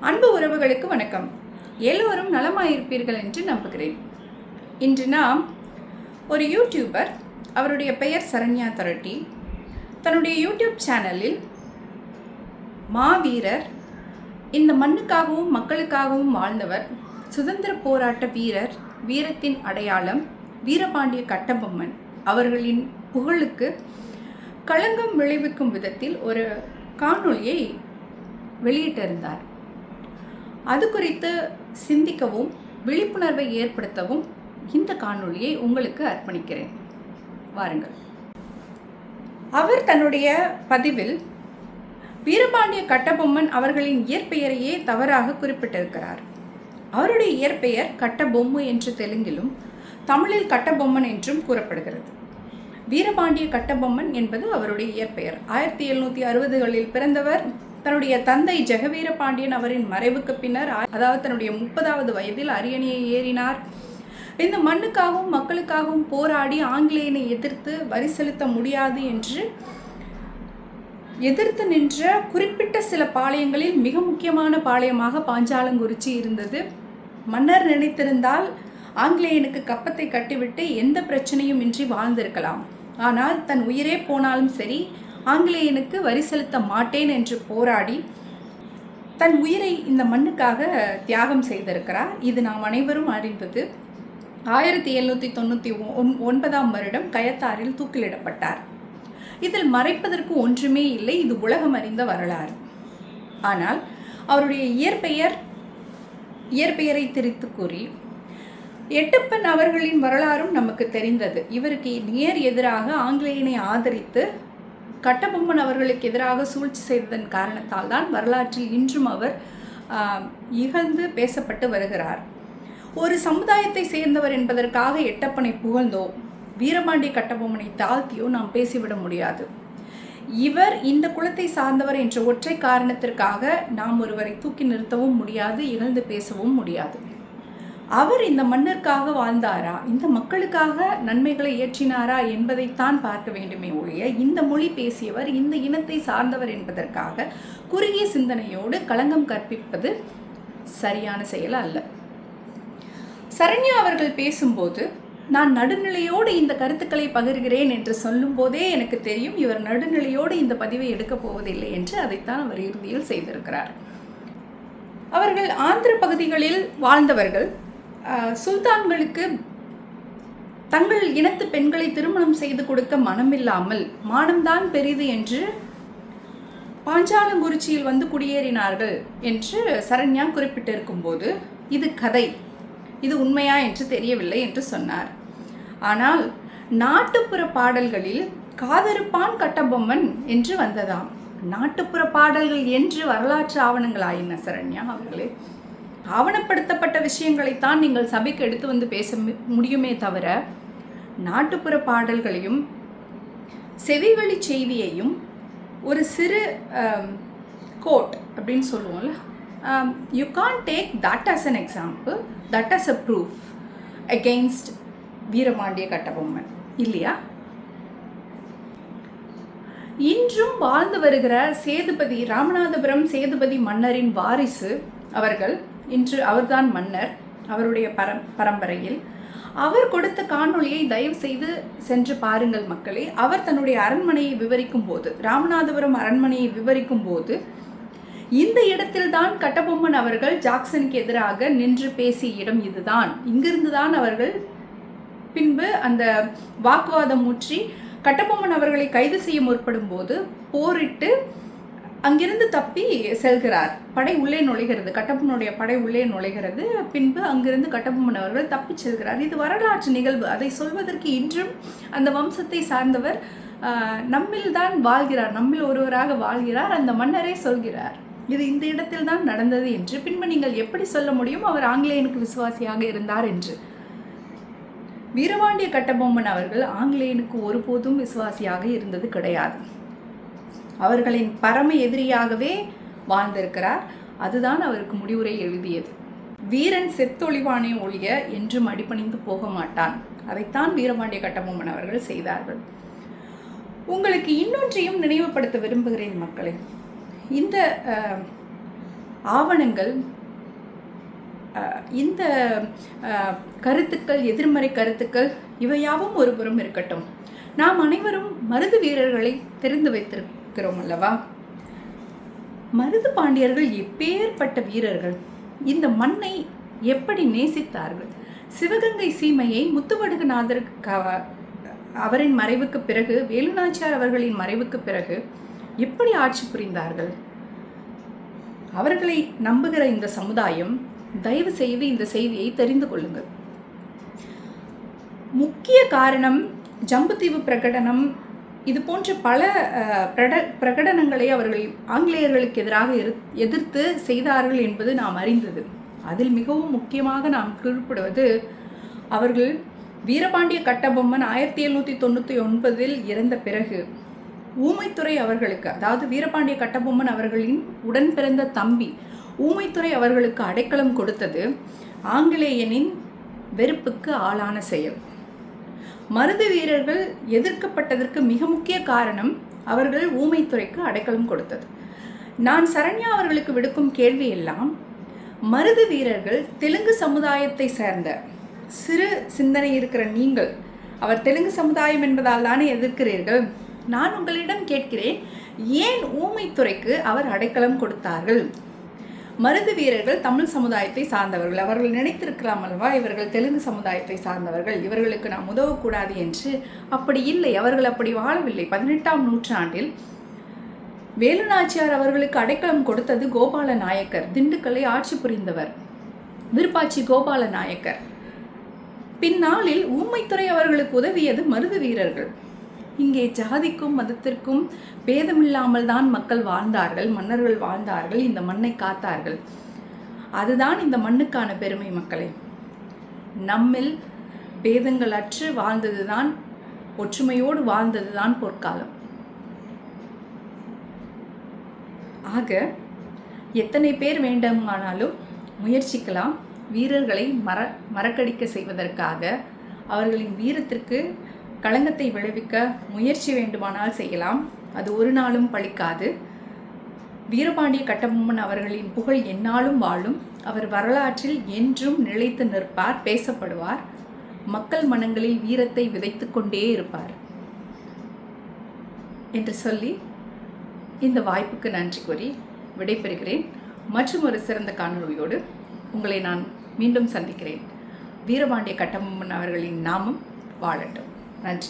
அன்பு உறவுகளுக்கு வணக்கம். எல்லோரும் நலமாயிருப்பீர்கள் என்று நம்புகிறேன். இன்று நாம் ஒரு யூடியூபர், அவருடைய பெயர் சரண்யா தரட்டி, தன்னுடைய யூடியூப் சேனலில் மாவீரர், இந்த மண்ணுக்காகவும் மக்களுக்காகவும் வாழ்ந்தவர், சுதந்திர போராட்ட வீரர், வீரத்தின் அடையாளம் வீரபாண்டிய கட்டபொம்மன் அவர்களின் புகழுக்கு களங்கம் விளைவிக்கும் விதத்தில் ஒரு காணொளியை வெளியிட்டிருந்தார். அது குறித்து சிந்திக்கவும் விழிப்புணர்வை ஏற்படுத்தவும் இந்த காணொளியை உங்களுக்கு அர்ப்பணிக்கிறேன். வாருங்கள். அவர் தன்னுடைய பதிவில் வீரபாண்டிய கட்டபொம்மன் அவர்களின் இயற்பெயரையே தவறாக குறிப்பிட்டிருக்கிறார். அவருடைய இயற்பெயர் கட்டபொம்மு என்று தெலுங்கிலும் தமிழில் கட்டபொம்மன் என்றும் கூறப்படுகிறது. வீரபாண்டிய கட்டபொம்மன் என்பது அவருடைய இயற்பெயர். 1760களில் பிறந்தவர். தன்னுடைய தந்தை ஜெகவீர பாண்டியன் அவரின் மறைவுக்கு பின்னர், அதாவது தன்னுடைய 30வது வயதில் அரியணையை ஏறினார். இந்த மண்ணுக்காகவும் மக்களுக்காகவும் போராடி ஆங்கிலேயனை எதிர்த்து வரி செலுத்த முடியாது என்று எதிர்த்து நின்ற குறிப்பிட்ட சில பாளையங்களில் மிக முக்கியமான பாளையமாக பாஞ்சாலங்குறிச்சி இருந்தது. மன்னர் நினைத்திருந்தால் ஆங்கிலேயனுக்கு கப்பத்தை கட்டிவிட்டு எந்த பிரச்சனையும் இன்றி வாழ்ந்திருக்கலாம். ஆனால் தன் உயிரே போனாலும் சரி, ஆங்கிலேயனுக்கு வரி செலுத்த மாட்டேன் என்று போராடி தன் உயிரை இந்த மண்ணுக்காக தியாகம் செய்திருக்கிறார். இது நாம் அனைவரும் அறிந்தது. 1799ஆம் வருடம் கயத்தாரில் தூக்கிலிடப்பட்டார். இதில் மறைப்பதற்கு ஒன்றுமே இல்லை. இது உலகம் அறிந்த வரலாறு. ஆனால் அவருடைய இயற்பெயரை திரித்து கூறி எட்டப்பன் அவர்களின் வரலாறும் நமக்கு தெரிந்தது. இவருக்கு நேர் எதிராக ஆங்கிலேயனை ஆதரித்து கட்டபொம்மன் அவர்களுக்கு எதிராக சூழ்ச்சி செய்ததன் காரணத்தால் தான் வரலாற்றில் இன்றும் அவர் இகழ்ந்து பேசப்பட்டு வருகிறார். ஒரு சமுதாயத்தை சேர்ந்தவர் என்பதற்காக எட்டப்பனை புகழ்ந்தோ வீரபாண்டிய கட்டபொம்மனை தாழ்த்தியோ நாம் பேசிவிட முடியாது. இவர் இந்த குலத்தை சார்ந்தவர் என்ற ஒற்றை காரணத்திற்காக நாம் ஒருவரை தூக்கி நிறுத்தவும் முடியாது, இகழ்ந்து பேசவும் முடியாது. அவர் இந்த மண்ணிற்காக வாழ்ந்தாரா, இந்த மக்களுக்காக நன்மைகளை இயற்றினாரா என்பதைத்தான் பார்க்க வேண்டுமே ஒழிய, இந்த மொழி பேசியவர் இந்த இனத்தை சார்ந்தவர் என்பதற்காக குறுகிய சிந்தனையோடு களங்கம் கற்பிப்பது சரியான செயல் அல்ல. சரண்யா அவர்கள் பேசும்போது, நான் நடுநிலையோடு இந்த கருத்துக்களை பகிர்கிறேன் என்று சொல்லும் போதே எனக்கு தெரியும் இவர் நடுநிலையோடு இந்த பதிவை எடுக்கப் போவதில்லை என்று. அதைத்தான் அவர் இறுதியில் செய்திருக்கிறார். அவர்கள் ஆந்திர பகுதிகளில் வாழ்ந்தவர்கள். சுல்தான்களுக்கு தங்கள் இனத்து பெண்களை திருமணம் செய்து கொடுக்க மனமில்லாமல் மானம்தான் பெரிது என்று பாஞ்சாலங்குறிச்சியில் வந்து குடியேறினார்கள் என்று சரண்யா குறிப்பிட்டிருக்கும் போது, இது கதை, இது உண்மையா என்று தெரியவில்லை என்று சொன்னார். ஆனால் நாட்டுப்புற பாடல்களில் காதறுப்பான் கட்டபொம்மன் என்று வந்ததாம். நாட்டுப்புற பாடல்கள் என்று வரலாற்று ஆவணங்கள் ஆயின சரண்யா அவர்களே. ஆவணப்படுத்தப்பட்ட விஷயங்களைத்தான் நீங்கள் சபைக்கு எடுத்து வந்து பேச முடியுமே தவிர, நாட்டுப்புற பாடல்களையும் செவிவழி செய்தியையும் ஒரு சிறு கோட் அப்படின்னு சொல்லுவோம்ல, you can't take that as an example, that as a proof against Veerapandiya Kattabomman, இல்லையா? இன்றும் வாழ்ந்து வருகிற சேதுபதி, ராமநாதபுரம் சேதுபதி மன்னரின் வாரிசு அவர்கள். இன்று அவர்தான் மன்னர். அவருடைய பரம்பரையில் அவர் கொடுத்த காணொளியை தயவு செய்து சென்று பாருங்கள் மக்களே. அவர் தன்னுடைய அரண்மனையை விவரிக்கும் போது, ராமநாதபுரம் அரண்மனையை விவரிக்கும் போது, இந்த இடத்தில்தான் கட்டபொம்மன் அவர்கள் ஜாக்சனுக்கு எதிராக நின்று பேசிய இடம் இதுதான், இங்கிருந்து தான் அவர்கள் பின்பு அந்த வாக்குவாதம் ஊற்றி கட்டபொம்மன் அவர்களை கைது செய்ய முற்படும் போது போரிட்டு அங்கிருந்து தப்பி செல்கிறார். படை உள்ளே நுழைகிறது, கட்டபொம்மனுடைய படை உள்ளே நுழைகிறது. பின்பு அங்கிருந்து கட்டபொம்மன் அவர்கள் தப்பி செல்கிறார். இது வரலாற்று நிகழ்வு. அதை சொல்வதற்கு இன்றும் அந்த வம்சத்தை சார்ந்தவர் நம்மில் தான் வாழ்கிறார், நம்மில் ஒருவராக வாழ்கிறார். அந்த மன்னரே சொல்கிறார் இது இந்த இடத்தில் தான் நடந்தது என்று. பின்பு நீங்கள் எப்படி சொல்ல முடியும் அவர் ஆங்கிலேயனுக்கு விசுவாசியாக இருந்தார் என்று? வீரபாண்டிய கட்டபொம்மன் அவர்கள் ஆங்கிலேயனுக்கு ஒருபோதும் விசுவாசியாக இருந்தது கிடையாது. அவர்களின் பரம எதிரியாகவே வாழ்ந்திருக்கிறார். அதுதான் அவருக்கு முடிவுரை எழுதியது. வீரன் செத்தொழிவானே ஒழிய என்றும் அடிபணிந்து போக மாட்டான். அதைத்தான் வீரபாண்டிய கட்டபொம்மன் அவர்கள் செய்தார்கள். உங்களுக்கு இன்னொன்றையும் நினைவுபடுத்த விரும்புகிறேன் மக்களே. இந்த ஆவணங்கள், இந்த கருத்துக்கள், எதிர்மறை கருத்துக்கள் இவையாவும் ஒருபுறம் இருக்கட்டும். நாம் அனைவரும் மருது வீரர்களை தெரிந்து வைத்திருக்கிறோம் அல்லவா? மருது பாண்டியர்கள் எப்பேற்பட்ட வீரர்கள்! இந்த மண்ணை எப்படி நேசித்தார்கள்! சிவகங்கை சீமையை முத்துவடுகநாதர் அவரின் மறைவுக்கு பிறகு, வேலுநாச்சியார் அவர்களின் மறைவுக்கு பிறகு எப்படி ஆட்சி புரிந்தார்கள்? அவர்களை நம்புகிற இந்த சமுதாயம் தயவு செய்து இந்த செய்தியை தெரிந்து கொள்ளுங்கள். முக்கிய காரணம் ஜம்புத்தீவு பிரகடனம். இது போன்ற பல பிரகடனங்களை அவர்கள் ஆங்கிலேயர்களுக்கு எதிராக எதிர்த்து செய்தார்கள் என்பது நாம் அறிந்தது. அதில் மிகவும் முக்கியமாக நாம் குறிப்பிடுவது, அவர்கள் வீரபாண்டிய கட்டபொம்மன் 1799 இறந்த பிறகு ஊமைத்துறை அவர்களுக்கு, அதாவது வீரபாண்டிய கட்டபொம்மன் அவர்களின் உடன் பிறந்த தம்பி ஊமைத்துறை அவர்களுக்கு அடைக்கலம் கொடுத்தது ஆங்கிலேயனின் வெறுப்புக்கு ஆளான செயல். மருது வீரர்கள் எதிர்க்கப்பட்டதற்கு மிக முக்கிய காரணம் அவர்கள் ஊமைத்துறைக்கு அடைக்கலம் கொடுத்தது. நான் சரண்யா அவர்களுக்கு விடுக்கும் கேள்வி எல்லாம், மருது வீரர்கள் தெலுங்கு சமுதாயத்தை சேர்ந்த சிறு சிந்தனை இருக்கிற நீங்கள், அவர் தெலுங்கு சமுதாயம் என்பதால் தானே எதிர்க்கிறீர்கள். நான் உங்களிடம் கேட்கிறேன், ஏன் ஊமைத்துறைக்கு அவர் அடைக்கலம் கொடுத்தார்கள்? மருது வீரர்கள் தமிழ் சமுதாயத்தை சார்ந்தவர்கள். அவர்கள் நினைத்திருக்கலாம் அல்லவா, இவர்கள் தெலுங்கு சமுதாயத்தை சார்ந்தவர்கள், இவர்களுக்கு நாம் உதவக்கூடாது என்று. அப்படி இல்லை, அவர்கள் அப்படி வாழவில்லை. 18ஆம் நூற்றாண்டில் வேலுநாச்சியார் அவர்களுக்கு அடைக்கலம் கொடுத்தது கோபால நாயக்கர், திண்டுக்கல்லை ஆட்சி புரிந்தவர், விருப்பாட்சி கோபால நாயக்கர். பின்னாளில் ஊமைத்துறை அவர்களுக்கு உதவியது மருது வீரர்கள். இங்கே ஜாதிக்கும் மதத்திற்கும் பேதமில்லாமல் தான் மக்கள் வாழ்ந்தார்கள், மன்னர்கள் வாழ்ந்தார்கள், இந்த மண்ணை காத்தார்கள். அதுதான் இந்த மண்ணுக்கான பெருமை மக்களே. நம்மில் பேதங்கள் அற்று வாழ்ந்ததுதான், ஒற்றுமையோடு வாழ்ந்ததுதான் பொற்காலம். ஆக எத்தனை பேர் வேண்டுமானாலும் முயற்சிக்கலாம் வீரர்களை மறக்கடிக்க செய்வதற்காக. அவர்களின் வீரத்திற்கு களங்கத்தை விளைவிக்க முயற்சி வேண்டுமானால் செய்யலாம், அது ஒரு நாளும் பழிக்காது. வீரபாண்டிய கட்டபொம்மன் அவர்களின் புகழ் எந்நாளும் வாழும். அவர் வரலாற்றில் என்றும் நிலைத்து நிற்பார், பேசப்படுவார். மக்கள் மனங்களில் வீரத்தை விதைத்து கொண்டே இருப்பார் என்று சொல்லி இந்த வாய்ப்புக்கு நன்றி கூறி விடைபெறுகிறேன். மற்றும் ஒரு சிறந்த காணொளியோடு உங்களை நான் மீண்டும் சந்திக்கிறேன். வீரபாண்டிய கட்டபொம்மன் அவர்களின் நாமம் வாழட்டும். நன்றி.